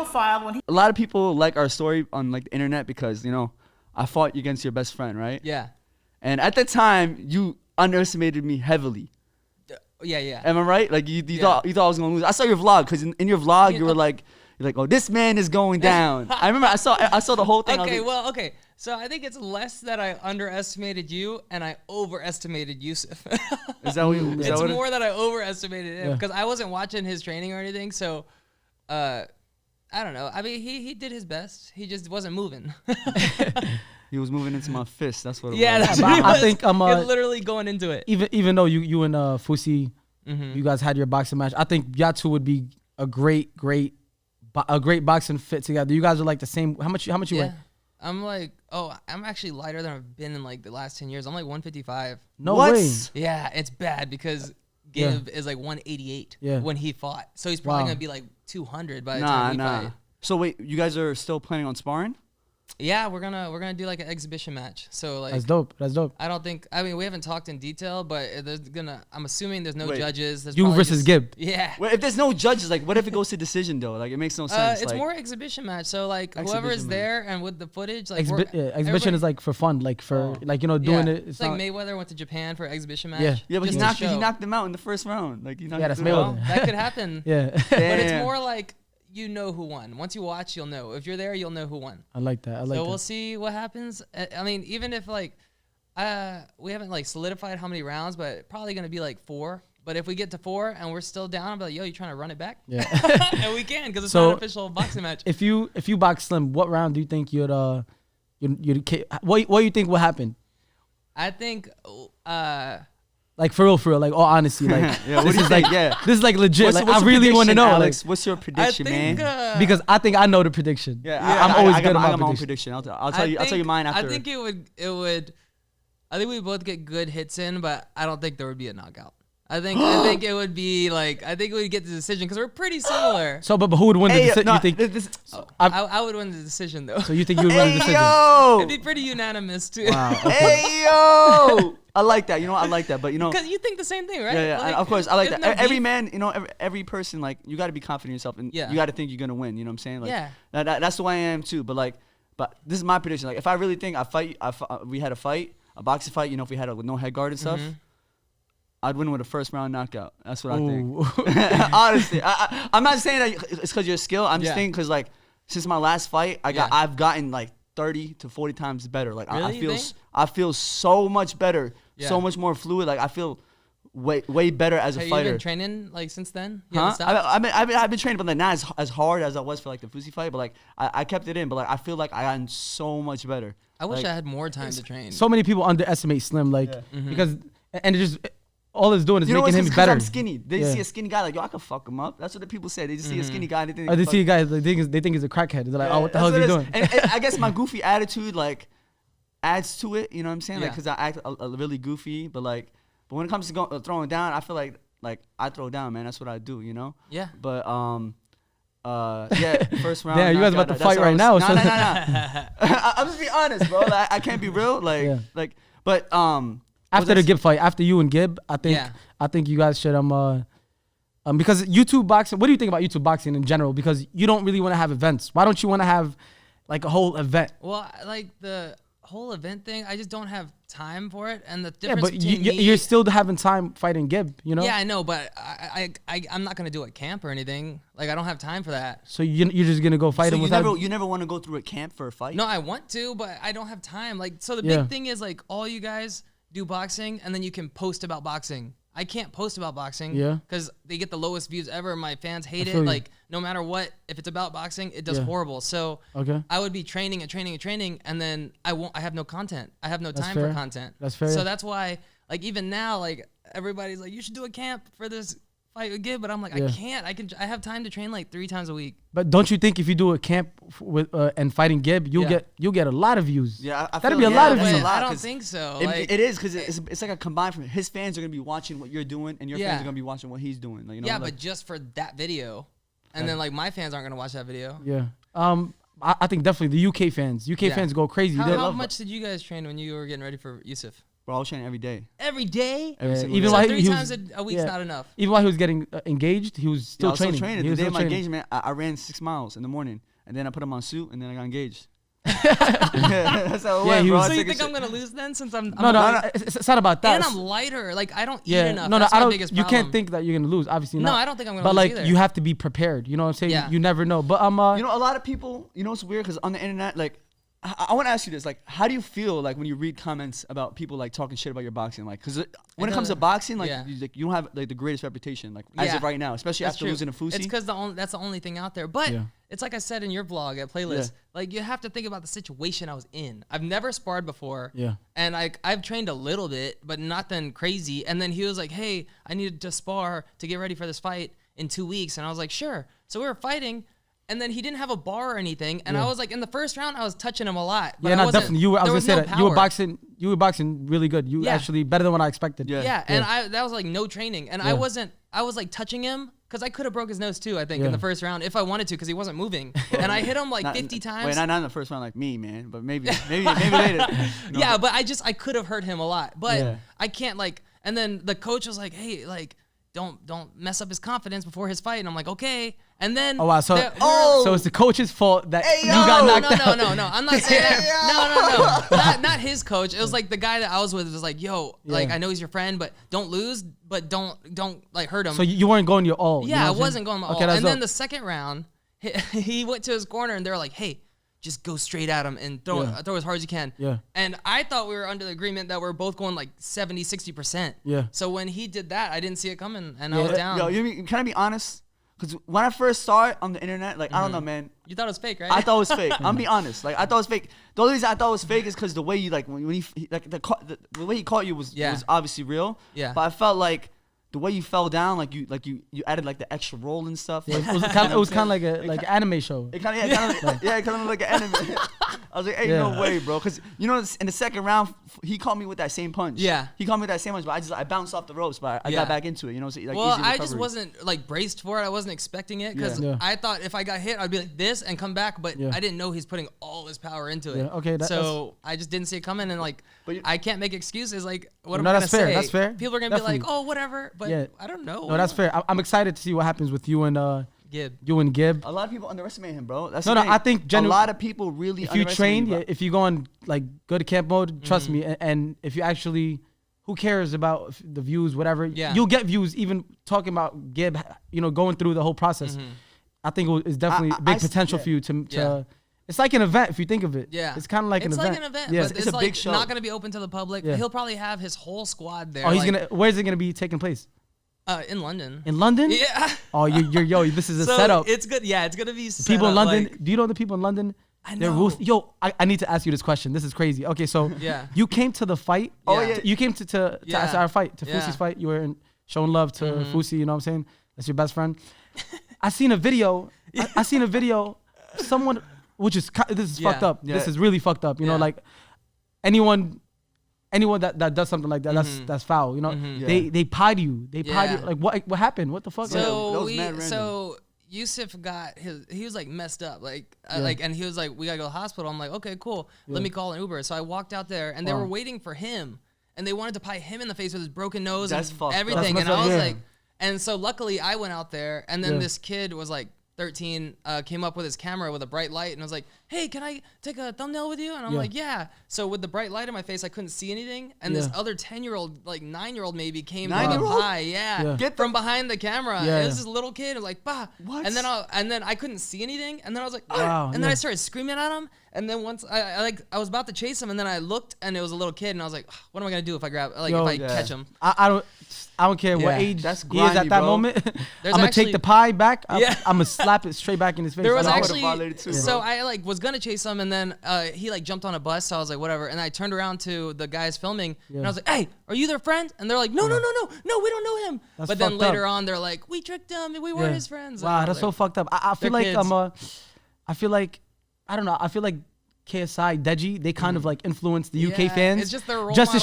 profiled when he. A lot of people like our story on like the internet because I fought against your best friend, right? Yeah. And at the time, you underestimated me heavily. Yeah. Am I right? Like you thought I was gonna lose. I saw your vlog because in your vlog you were like, oh, this man is going down. I remember I saw the whole thing. Okay. So I think it's less that I underestimated you and I overestimated Yusuf. Is that what it's more that I overestimated him because I wasn't watching his training or anything. So, I don't know. I mean, he did his best. He just wasn't moving. He was moving into my fist. That's what it was. Yeah, that's what I think I'm literally going into it. Even though you and Fusi, you guys had your boxing match, I think y'all two would be a great boxing fit together. You guys are like the same. How much you weigh? I'm actually lighter than I've been in like the last 10 years. I'm like 155. No way. Yeah, it's bad because Gib is like 188 when he fought. So he's probably going to be like 200 by the time we fight. So wait, you guys are still planning on sparring? Yeah, we're gonna do like an exhibition match. So like that's dope. I mean we haven't talked in detail, but I'm assuming there's no judges. There's you versus Gib. Yeah. Well, if there's no judges, like what if it goes to decision though? Like it makes no sense. It's more exhibition match. So like whoever is there and with the footage, like exhibition is like for fun, like for doing it. It's like Mayweather went to Japan for exhibition match. Yeah, but he knocked him out in the first round. Like that's Mayweather. That could happen. But it's more like you know who won. Once you watch, you'll know. If you're there, you'll know who won. I like that. So we'll see what happens. I mean, even if like we haven't like solidified how many rounds, but probably gonna be like 4. But if we get to 4 and we're still down, I'll be like, yo, you trying to run it back? Yeah. And we can because it's not an official boxing match. If you box Slim, what round do you think you'd what do you think will happen? I think like for real, like all honesty, like this is like legit. Like I really want to know, Alex. What's your prediction, man? Because I think I know the prediction. I'm always good at my prediction. I'll tell you mine after. I think it would. I think we both get good hits in, but I don't think there would be a knockout. I think it would be like we would get the decision because we're pretty similar. So, but who would win the decision? You think? I would win the decision though. So you think you would win the decision? It'd be pretty unanimous too. Wow. Okay. Hey yo, I like that. I like that. But because you think the same thing, right? Yeah, like, of course, I like that. Every man, every person, like you got to be confident in yourself, and you got to think you're gonna win. You know what I'm saying? Like, that's the way I am too. But this is my prediction. Like, if I really think we had a fight, a boxing fight. If we had with no head guard and stuff. I'd win with a first round knockout. That's what I think. Honestly, I'm not saying that it's because you're skilled. I'm just saying because since my last fight, I've gotten like 30 to 40 times better. Like really? I feel so much better, so much more fluid. Like I feel way better as a fighter. Have you been training like since then? I've been training, but like not as hard as I was for like the Fusi fight. But like I kept it in. But like I feel like I gotten so much better. I wish I had more time to train. So many people underestimate Slim, because and it just. All it's doing is making him better. I'm skinny. They see a skinny guy like, yo, I can fuck him up. That's what the people say. They just see a skinny guy. And they see a guy. They think he's a crackhead. They're like, oh, what the hell is he doing? And I guess my goofy attitude like adds to it. You know what I'm saying? Like, cause I act a really goofy, but when it comes to throwing down, I feel like I throw down, man. That's what I do. Yeah. But first round. Yeah, you guys about to fight right now. No. I'm just being honest, bro. Like, I can't be real. But after the Gib fight, after you and Gib, I think you guys should because YouTube boxing. What do you think about YouTube boxing in general? Because you don't really want to have events. Why don't you want to have like a whole event? Well, like the whole event thing, I just don't have time for it. And the difference but you're still having time fighting Gib, Yeah, I know, but I'm not gonna do a camp or anything. Like I don't have time for that. So you're just gonna go fight him without? You never want to go through a camp for a fight? No, I want to, but I don't have time. Like so, the big thing is like all you guys do boxing and then you can post about boxing. I can't post about boxing because they get the lowest views ever. My fans hate it. Like no matter what, if it's about boxing, it does horrible. So I would be training and then I have no content. I have no time for content. That's fair. So that's why like even now like everybody's like you should do a camp for this fight with Gib, but I'm like I can't. I have time to train like 3 times a week. But don't you think if you do a camp with and fighting Gib, you'll get a lot of views? Yeah, that'd be a lot of views. I don't think so. It is because it's like a combined. His fans are gonna be watching what you're doing, and your fans are gonna be watching what he's doing. Like, but just for that video, and then like my fans aren't gonna watch that video. Yeah. I think definitely the UK fans. UK fans go crazy. How much did you guys train when you were getting ready for Yusuf? Bro, I was training every day. Every day? Even day. So 3 times a week's not enough. Even while he was getting engaged, he was still training. The day of my engagement, I ran 6 miles in the morning, and then I put on my suit, and then I got engaged. That's how it went, bro. So you think I'm gonna lose then? Since I'm no, it's not about that. And I'm lighter. Like I don't eat enough. That's my biggest problem. You can't think that you're gonna lose. Obviously not. No, I don't think I'm gonna lose. But like either. You have to be prepared. You know what I'm saying? Yeah. You never know. But you know, a lot of people. You know, it's weird because on the internet, like, I want to ask you this: like, how do you feel like when you read comments about people like talking shit about your boxing? Like, because when it comes to boxing, like, you don't have like the greatest reputation, like as of right now, especially after losing to Fusi. It's because that's the only thing out there. But it's like I said in your vlog at Playlist, like you have to think about the situation I was in. I've never sparred before, and I've trained a little bit, but nothing crazy. And then he was like, "Hey, I needed to spar to get ready for this fight in 2 weeks," and I was like, "Sure." So we were fighting. And then he didn't have a bar or anything, and I was like, in the first round, I was touching him a lot. But definitely. I was gonna say that you were boxing really good. You actually better than what I expected. And that was like no training, and I was like touching him because I could have broke his nose too. I think in the first round if I wanted to, because he wasn't moving, and I hit him like 50 times. Wait, not in the first round like me, man, but maybe later. Yeah, but I could have hurt him a lot, but I can't like. And then the coach was like, "Hey, like, don't mess up his confidence before his fight," and I'm like, "Okay." And then so it's the coach's fault that you got knocked out. No, I'm not saying that. No. Not his coach. It was like the guy that I was with was like, "Yo, like I know he's your friend, but don't lose, but don't like hurt him." So you weren't going your all. Yeah, I wasn't going my all. And then the second round, he went to his corner and they were like, "Hey, just go straight at him and throw as hard as you can." Yeah. And I thought we were under the agreement that we're both going like 70, 60%. Yeah. So when he did that, I didn't see it coming and I was down. Yo, can I be honest? Because when I first saw it on the internet, like, I don't know, man. You thought it was fake, right? I thought it was fake. I'm be honest. Like, I thought it was fake. The only reason I thought it was fake is because the way you, like, when he like, the way he caught you was obviously real. Yeah. But I felt like the way you fell down, like you added like the extra roll and stuff. Yeah, it was kind of like an anime show. It kind of looked like an anime. I was like, hey, no way, bro. Because, you know, in the second round, he caught me with that same punch. Yeah. He caught me with that same punch, but I bounced off the ropes, but I got back into it, you know? So, like, well, I just wasn't, like, braced for it. I wasn't expecting it because I thought if I got hit, I'd be like this and come back, but I didn't know he's putting all his power into it. Yeah, okay. So I just didn't see it coming, and, like, I can't make excuses. Like, what am I going to say? That's fair. People are going to be like, oh, whatever, but I don't know. No, that's fair. I'm excited to see what happens with you and Gib. A lot of people underestimate him, bro. That's I think a lot of people really. If you train, if you go on like go to camp mode, trust me, and if you actually, who cares about the views, whatever, you'll get views. Even talking about Gib, you know, going through the whole process, I think it's definitely big potential for you to. It's like an event if you think of it. Yeah, it's kind of like an event. It's like an event. Yeah, but it's a big show. Not gonna be open to the public. Yeah. He'll probably have his whole squad there. Oh, he's gonna. Where's it gonna be taking place? In London. In London? Yeah. Oh, this is a setup. It's good. Yeah, it's gonna be set people in London. Like, do you know the people in London? I know. I need to ask you this question. This is crazy. Okay, so you came to the fight. Oh yeah. You came to our fight, to Fusi's fight. You were showing love to Fusi. You know what I'm saying? That's your best friend. I seen a video. I seen a video. Someone, this is fucked up. Yeah. This is really fucked up. You know, like anyone that does something like that, that's foul. You know, they pied you. They pied you. Like what happened? What the fuck? So Yusuf he was like messed up, and he was like, we gotta go to the hospital. I'm like, okay, cool. Let me call an Uber. So I walked out there, and they were waiting for him, and they wanted to pie him in the face with his broken nose and everything. And I was like, and so luckily I went out there, and then this kid was like 13, came up with his camera with a bright light and was like, hey, can I take a thumbnail with you? And I'm like, yeah. So with the bright light in my face, I couldn't see anything. And this other 10-year-old, like 9-year-old maybe, came from behind the camera. It was this little kid, like, bah. What? And then I couldn't see anything. And then I was like, then I started screaming at him. And then once I was about to chase him, and then I looked, and it was a little kid, and I was like, what am I gonna do if I catch him? I don't care what age he is at that moment. I'm gonna take the pie back. I'm gonna slap it straight back in his face. There was actually, so I like was gonna chase him, and then he like jumped on a bus, so I was like, whatever. And I turned around to the guys filming, and I was like, hey, are you their friend? And they're like, no, we don't know him. But then later on, they're like, we tricked him, we weren't his friends. Wow, that's so fucked up. I feel like I don't know. I feel like KSI, Deji, they kind of like influence the UK fans. It's just their role to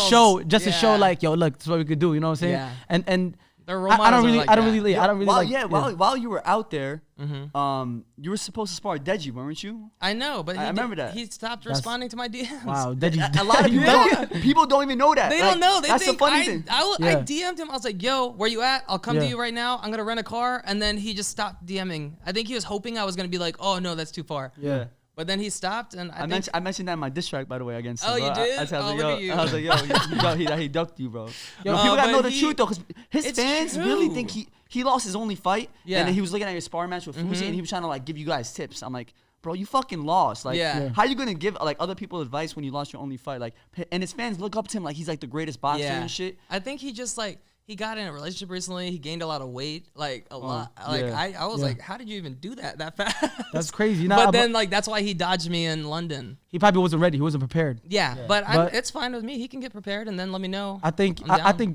show like, yo, look, this is what we could do. You know what I'm saying? Yeah. And Their role models I don't really like. Yeah, while you were out there, you were supposed to spar Deji, weren't you? I know, but I remember that he stopped responding to my DMs. Wow, Deji. A lot of people don't even know that. They don't know. They that's think the funny thing. I DM'd him. I was like, "Yo, where you at? I'll come to you right now. I'm gonna rent a car." And then he just stopped DMing. I think he was hoping I was gonna be like, "Oh no, that's too far." Yeah. But then he stopped, and I mentioned that in my diss track, by the way, against him. Oh, you did? I was like, yo, he ducked you, bro. Yo, people gotta know the truth though, because his fans really think he lost his only fight, and then he was looking at your sparring match with Fuzi, and he was trying to like give you guys tips. I'm like, bro, you fucking lost. Like, how you gonna give like other people advice when you lost your only fight? Like, and his fans look up to him like he's like the greatest boxer and shit. I think he just like. He got in a relationship recently. He gained a lot of weight, like a lot. Like I was like, how did you even do that fast? That's crazy. But then like that's why he dodged me in London. He probably wasn't ready. He wasn't prepared. Yeah. But it's fine with me. He can get prepared and then let me know. I think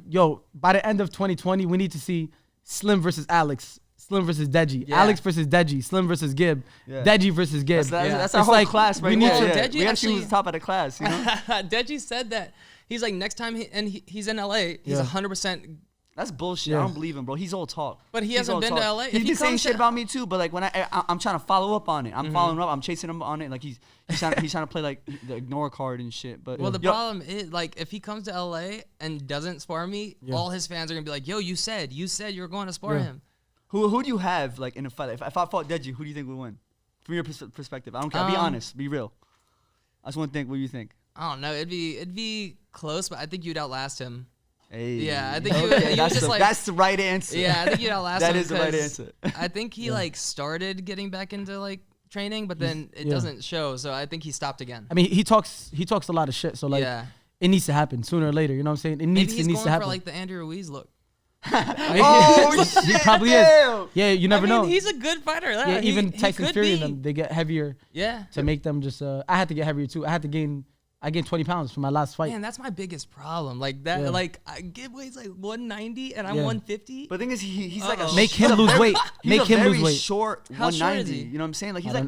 yo, by the end of 2020, we need to see Slim versus Alex. Slim versus Deji, Alex versus Deji, Slim versus Gib, Deji versus Gib. That's our whole class right now. Deji we actually was top of the class. You know? Deji said that he's like next time he's in LA, he's 100%. That's bullshit. I don't believe him, bro. He's all talk. But he hasn't been to LA. He's been saying shit about me too. But like when I'm trying to follow up on it, I'm following up. I'm chasing him on it. Like he's trying to play like the ignore card and shit. But the problem is like if he comes to LA and doesn't spar me, all his fans are gonna be like, "Yo, you said you were going to spar him." Who do you have like in a fight? If I fought Deji, who do you think would win? From your perspective, I don't care. Be honest. Be real. I just want to think. What do you think? I don't know. It'd be close, but I think you'd outlast him. Hey. Yeah, I think that's the right answer. Yeah, I think you'd outlast him. That is the right answer. I think he like started getting back into like training, but then it doesn't show. So I think he stopped again. I mean, he talks a lot of shit. So like, it needs to happen sooner or later. You know what I'm saying? It needs to happen. Maybe he's going for like the Andrew Ruiz look. Oh shit! He probably is. Yeah, you never know. He's a good fighter. Yeah, even Tyson Fury and them, they get heavier. Yeah. To make them just. I had to get heavier too. I gained 20 pounds from my last fight. Man, that's my biggest problem. Like that. Like Gib weighs like 190 and I'm 150. But the thing is, he's like a make him lose weight. Make him lose weight. Short 190. You know what I'm saying? Like he's like